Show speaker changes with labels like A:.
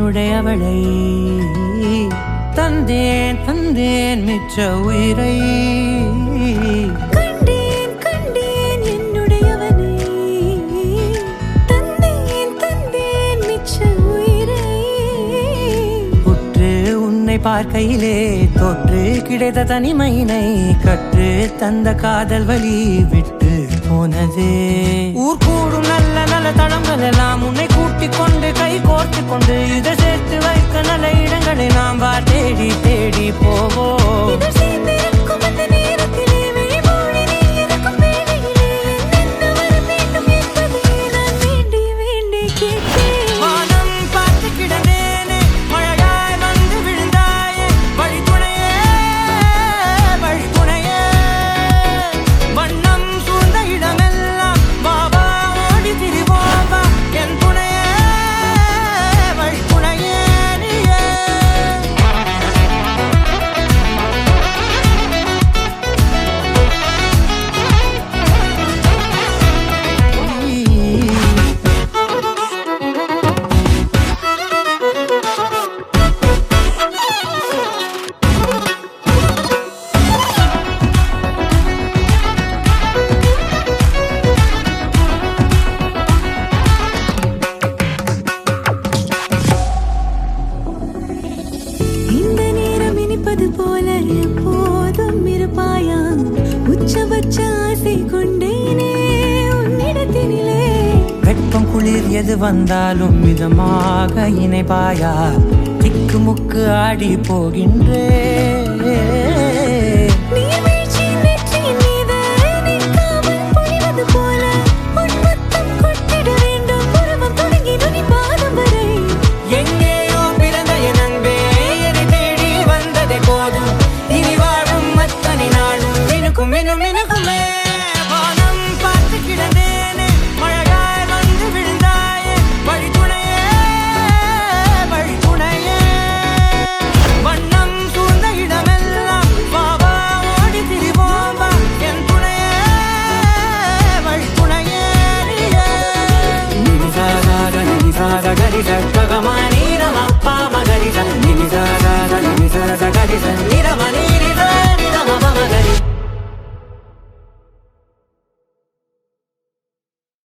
A: என்னுடையவளை தந்தேன் தந்தேன் மிச்ச உயிரை
B: கண்டேன் கண்டேன் என்னுடையவனை தந்தேன் தந்தேன் மிச்ச உயிரை
A: உற்று உன்னை பார்க்கையிலே தொற்று கிடைத்த தனிமையினை கற்று தந்த காதல் வழி விட்டு போனதே ஊர் கூடும் நல்ல நல்ல தளங்கள் எல்லாம் உன்னை கூட்டிக் கொண்டு கை கோர்த்து கொண்டு இதை சேர்த்து வைக்க நல்ல இடங்களை நாம் தேடி தேடி போவோம்
B: இதழ் சேர்ந்திருக்கும் அந்த நேரத்திலே விழிமூடி நீ இருக்கும் வேளையிலே என்ன வர வேண்டும் என்பதை நான் வேண்டி வேண்டி கேட்டேன்
A: வானம் பார்த்து கிடந்தேனே மழையாய் வந்து விழுந்தாயே வழித்துணையே வழித்துணையே வண்ணம் சூழ்ந்த இடமெல்லாம் பாபா ஓடி திரிவோபா என் துணையே வழித்துணையே நீயே
B: இந்த நேரம் இனிப்பது போல எப்போதும் இருப்பாயா உச்சபட்ச ஆசை கொண்டேனே உன்னிடத்தினிலே
A: வெப்பம் குளிர் எது வந்தாலும் மிதமாக இணைப்பாயா திக்கு முக்கு ஆடி போகின்றே